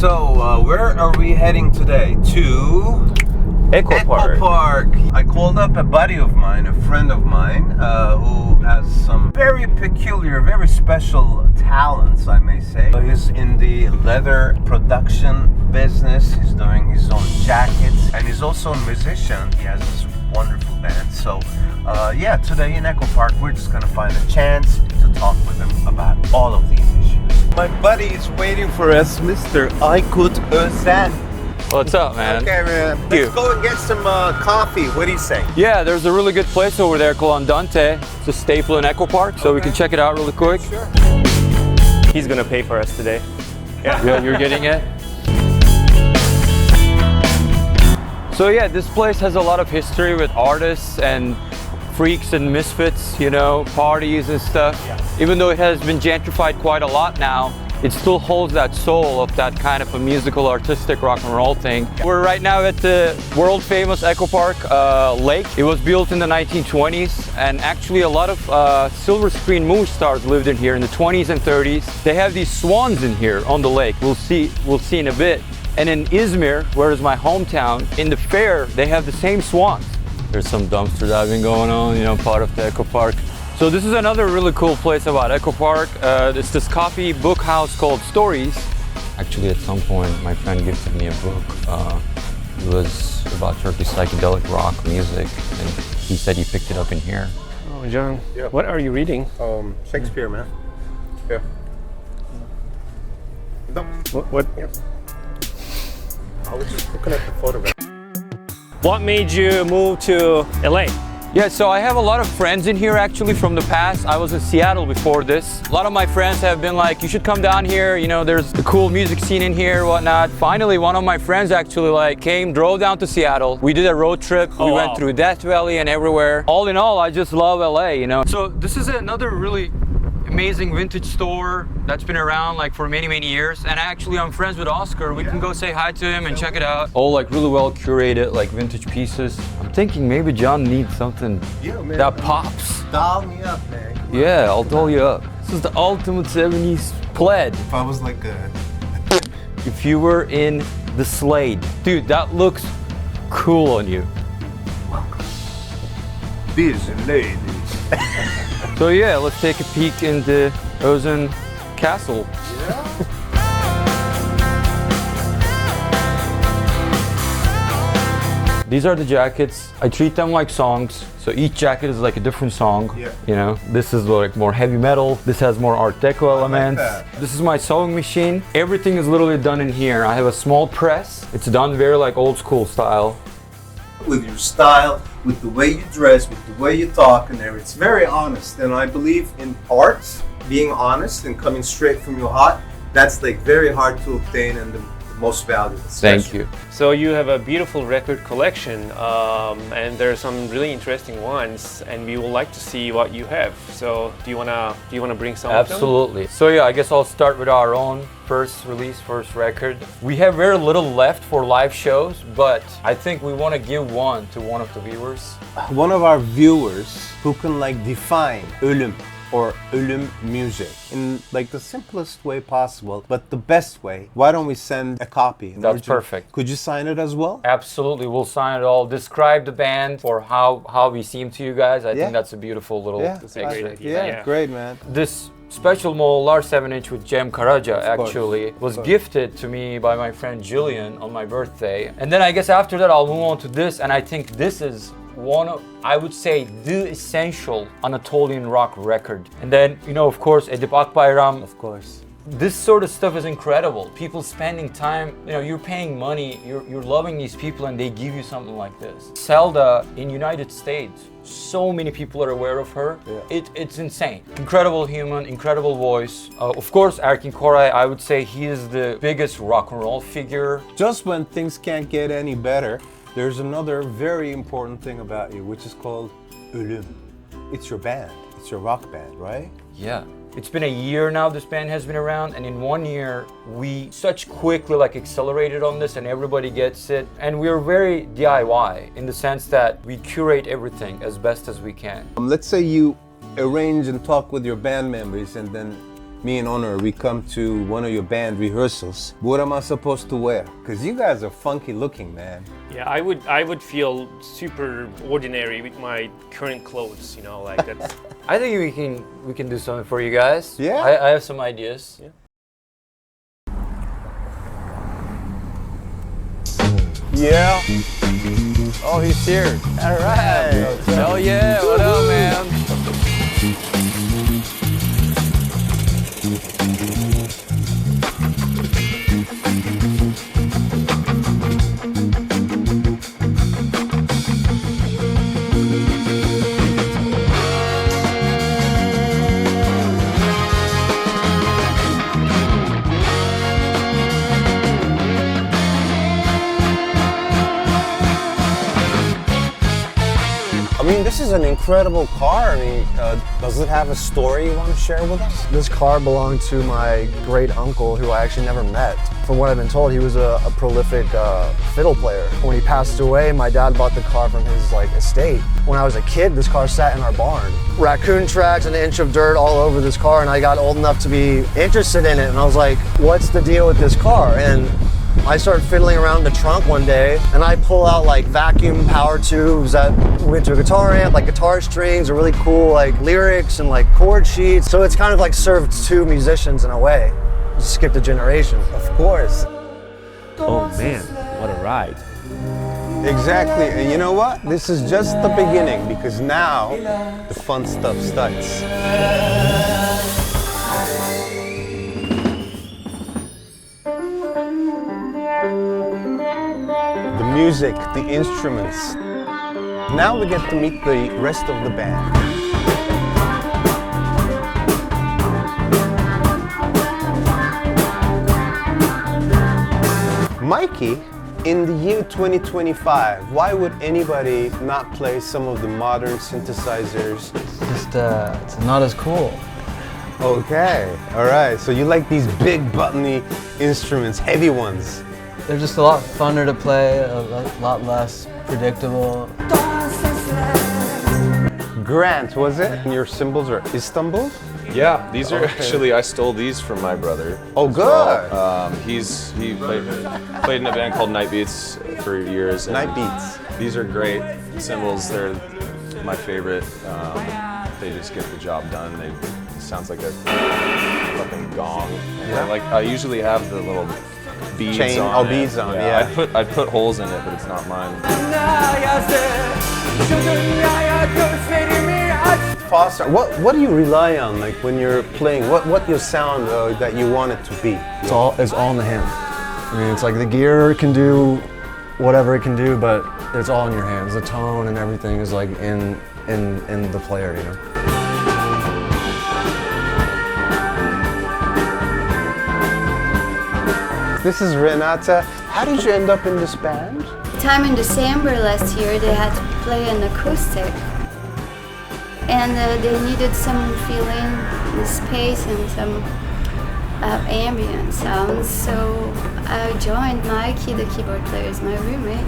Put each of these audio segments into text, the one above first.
So, where are we heading today? To Echo Park. I called up a buddy of mine, a friend of mine, who has some very peculiar, very special talents, I may say. He's in the leather production business. He's doing his own jackets, and he's also a musician. He has this wonderful band. So, yeah, today in Echo Park, we're just gonna find a chance to talk with him about all of these issues. My buddy is waiting for us, Mr. Aykut Özen. What's up, man? Okay, man. Let's go and get some coffee. What do you say? Yeah, there's a really good place over there called Andante. It's a staple in Echo Park, so we can check it out really quick. Sure. He's gonna pay for us today. Yeah, you're getting it? So yeah, this place has a lot of history with artists and freaks and misfits, you know, parties and stuff. Yeah. Even though it has been gentrified quite a lot now, it still holds that soul of that kind of a musical, artistic rock and roll thing. We're right now at the world famous Echo Park lake. It was built in the 1920s, and actually a lot of silver screen movie stars lived in here in the 20s and 30s. They have these swans in here on the lake. We'll see in a bit. And in Izmir, where is my hometown, in the fair, they have the same swans. There's some dumpster diving going on, you know, part of the Echo Park. So this is another really cool place about Echo Park. It's this coffee book house called Stories. Actually, at some point, my friend gifted me a book. It was about Turkish psychedelic rock music, and he said he picked it up in here. Oh, John, Yeah. what are you reading? Shakespeare, man. Yeah. No. What? Yeah. I was just looking at the photograph. What made you move to LA? Yeah, so I have a lot of friends in here actually from the past. I was in Seattle before this. A lot of my friends have been like, you should come down here, you know, there's the cool music scene in here, whatnot. Finally, one of my friends actually drove down to Seattle. We did a road trip. We went through Death Valley and everywhere. All in all, I just love LA, you know. So this is another really amazing vintage store that's been around like for many years, and actually I'm friends with Oscar. We can go say hi to him and check it out. All like really well curated like vintage pieces. I'm thinking maybe John needs something that pops. Doll me up, man. Come on. Yeah, I'll doll you up. This is the ultimate 70s plaid. If I was like a... If you were in the Slade. Dude, that looks cool on you. Busy ladies. So yeah, let's take a peek into Özen Castle. Yeah. These are the jackets. I treat them like songs. So each jacket is like a different song. Yeah. You know, this is like more heavy metal. This has more Art Deco elements. that. This is my sewing machine. Everything is literally done in here. I have a small press. It's done very like old school style. With your style, with the way you dress, with the way you talk, and there, it's very honest. And I believe in arts, being honest and coming straight from your heart, that's like very hard to obtain and the most valuable. Thank you. So you have a beautiful record collection, and there are some really interesting ones, and we would like to see what you have. So do you wanna bring some of them? Absolutely. So yeah, I guess I'll start with our own first release, first record. We have very little left for live shows, but I think we want to give one to one of the viewers. One of our viewers who can like define ÖLÜM or ÖLÜM music in like the simplest way possible, but the best way. Why don't we send a copy? That's perfect. Could you sign it as well? Absolutely, we'll sign it all. Describe the band or how we seem to you guys. I think that's a beautiful little That's a great idea. Yeah, great, man. This special Moğollar 7-inch with Cem Karaca actually was gifted to me by my friend Julian on my birthday. And then I guess after that I'll move on to this, and I think this is one of, I would say, the essential Anatolian rock record. And then, you know, of course, Edip Akbayram. Of course. This sort of stuff is incredible. People spending time, you know, you're paying money, you're loving these people, and they give you something like this. Selda in United States, so many people are aware of her. Yeah. It's insane. Incredible human, incredible voice. Of course, Erkin Koray, I would say he is the biggest rock and roll figure. Just when things can't get any better, there's another very important thing about you, which is called ÖLÜM. It's your band. It's your rock band, right? Yeah. It's been a year now this band has been around, and in 1 year we such quickly like accelerated on this and everybody gets it. And we're very DIY in the sense that we curate everything as best as we can. Let's say you arrange and talk with your band members and then me and Honor, we come to one of your band rehearsals, what am I supposed to wear? Because you guys are funky looking, man. Yeah, I would feel super ordinary with my current clothes, you know, like that's. I think we can do something for you guys. Yeah? I have some ideas. Yeah. Yeah. Oh, he's here. All right. Hell yeah, what up, man? I mean, this is an incredible car. I mean, does it have a story you want to share with us? This car belonged to my great uncle, who I actually never met. From what I've been told, he was a prolific fiddle player. When he passed away, my dad bought the car from his estate. When I was a kid, this car sat in our barn. Raccoon tracks, an inch of dirt all over this car, and I got old enough to be interested in it. And I was like, what's the deal with this car? And I started fiddling around the trunk one day, and I pull out vacuum power tubes that went to a guitar amp, guitar strings, or really cool lyrics and chord sheets. So it's kind of served two musicians in a way. Just skipped a generation. Of course. Oh man, what a ride! Exactly. And you know what? This is just the beginning, because now the fun stuff starts. The music, the instruments. Now we get to meet the rest of the band. Mikey, in the year 2025, why would anybody not play some of the modern synthesizers? Just, it's not as cool. Okay, all right. So you like these big buttony instruments, heavy ones. They're just a lot funner to play, a lot less predictable. Grant, was it? And your cymbals are Istanbul? Yeah, these are actually, I stole these from my brother. Oh, good. He played in a band called Night Beats for years. and Night Beats. These are great cymbals. They're my favorite. They just get the job done. It sounds like a fucking gong. And I usually have the little beads Chain, on it. beads on, yeah. I put holes in it, but it's not mine. Foster, what do you rely on when you're playing? What your sound that you want it to be? It's all in the hand. I mean, it's the gear can do whatever it can do, but it's all in your hands. The tone and everything is in the player, you know. This is Renata. How did you end up in this band? Time in December last year, they had to play an acoustic, and they needed some feeling, space, and some ambient sounds. So I joined Mikey, the keyboard player, is my roommate,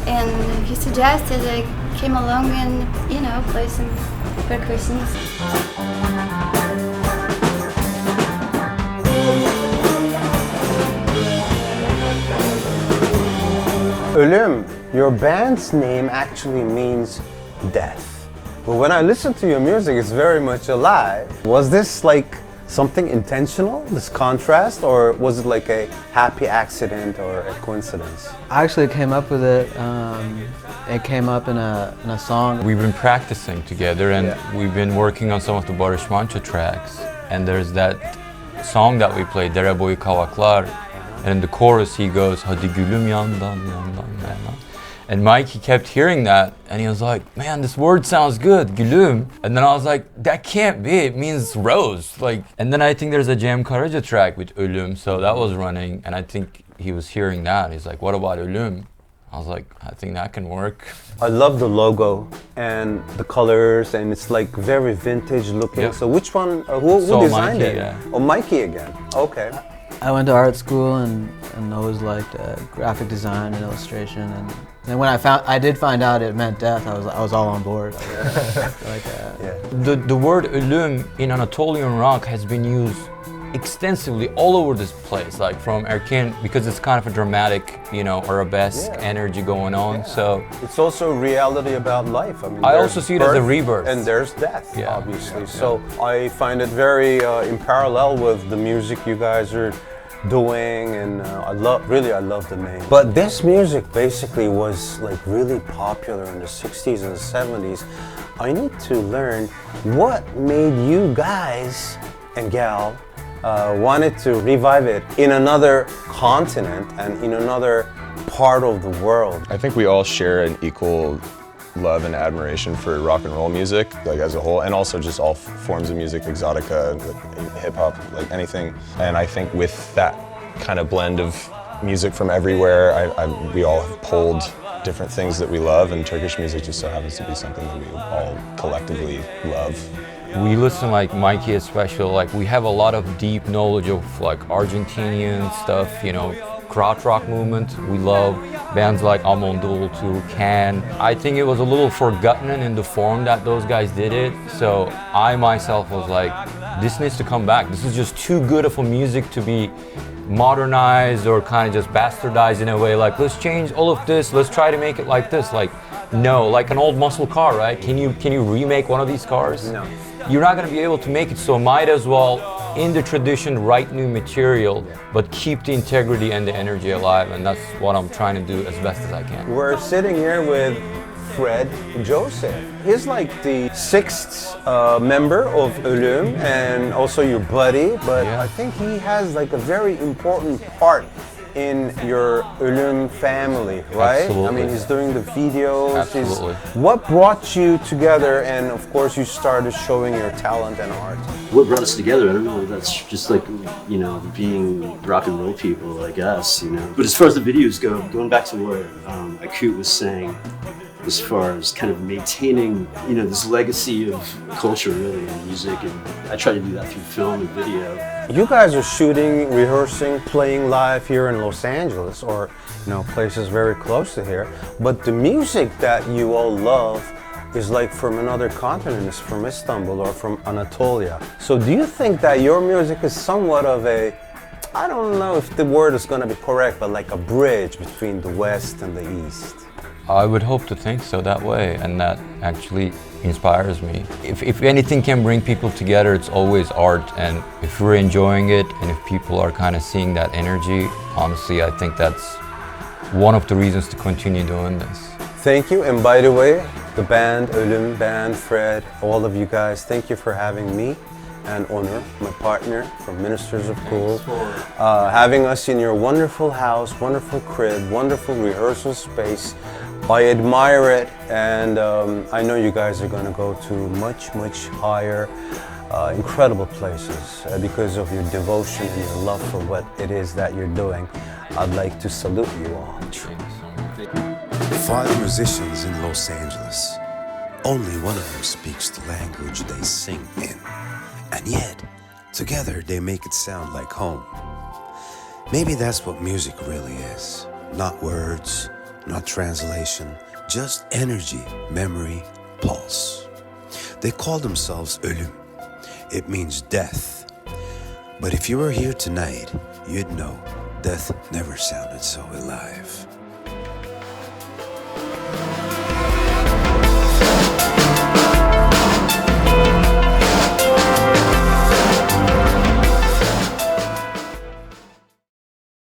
and he suggested I came along and play some percussions. Ulum, your band's name actually means death. But when I listen to your music, it's very much alive. Was this something intentional, this contrast, or was it a happy accident or a coincidence? I actually came up with it. It came up in a song. We've been practicing together, and we've been working on some of the Barış Manço tracks. And there's that song that we played, Dere Boyu Kavaklar. And in the chorus he goes, Hadi gülüm yandan yandan yandan. And Mikey kept hearing that, and he was like, man, this word sounds good, gülüm. And then I was like, that can't be, it means rose. And then I think there's a Cem Karaca track with ÖLÜM, so that was running, and I think he was hearing that. He's like, what about ÖLÜM? I was like, I think that can work. I love the logo and the colors, and it's very vintage looking. Yeah. So which one, who designed Mikey, it? yeah. Oh, Mikey again, okay. I went to art school and always liked graphic design and illustration, and then when I did find out it meant death, I was all on board. The word ölüm in Anatolian rock has been used extensively all over this place, like from Erkin, because it's kind of a dramatic, you know, arabesque energy going on. So it's also reality about life. I mean, I there's also see it as a birth rebirth. and there's death, Yeah. obviously. So I find it very in parallel with the music you guys are doing, and I love the name. But this music basically was like really popular in the 60s and the 70s. I need to learn what made you guys and gal wanted to revive it in another continent and in another part of the world. I think we all share an equal love and admiration for rock and roll music, like as a whole, and also just all forms of music, exotica, like, hip hop, like anything. And I think with that kind of blend of music from everywhere, we all have pulled different things that we love, and Turkish music just so happens to be something that we all collectively love. we listen like Mikey especially, like we have a lot of deep knowledge of like Argentinian stuff, you know, krautrock movement. We love bands like Amondul to Can. I think it was a little forgotten in the form that those guys did it. So I myself was like, this needs to come back. This is just too good of a music to be modernized or kind of just bastardized in a way. Like, let's change all of this. Let's try to make it like this. Like, no, like an old muscle car, right? Can you remake one of these cars? No. You're not going to be able to make it. So might as well, in the tradition, write new material, but keep the integrity and the energy alive. And that's what I'm trying to do as best as I can. We're sitting here with Fred Joseph. He's like the sixth member of ÖLÜM and also your buddy, but Yeah. I think he has like a very important part in your ÖLÜM family, right? Absolutely. I mean, he's doing the videos. Absolutely. What brought you together, and of course you started showing your talent and art? What brought us together? I don't know. That's just like, you know, being rock and roll people, I guess, you know. But as far as the videos go, going back to what Akut was saying, as far as kind of maintaining, you know, this legacy of culture really and music, and I try to do that through film and video. You guys are shooting, rehearsing, playing live here in Los Angeles, or you know, places very close to here. But the music that you all love is like from another continent. It's from Istanbul or from Anatolia. So do you think that your music is somewhat of a, I don't know if the word is going to be correct, but like a bridge between the West and the East? I would hope to think so that way, and that actually inspires me. If anything can bring people together, it's always art, and if we're enjoying it and if people are kind of seeing that energy, honestly, I think that's one of the reasons to continue doing this. Thank you, and by the way, the band, ÖLÜM band, Fred, all of you guys, thank you for having me and Onur, my partner from Ministers of Kool, having us in your wonderful house, wonderful crib, wonderful rehearsal space. I admire it, and I know you guys are going to go to much, much higher, incredible places because of your devotion and your love for what it is that you're doing. I'd like to salute you all. 5 musicians in Los Angeles. Only one of them speaks the language they sing in. And yet, together they make it sound like home. Maybe that's what music really is. Not words, not translation, just energy, memory, pulse. They call themselves ÖLÜM. It means death. But if you were here tonight, you'd know death never sounded so alive.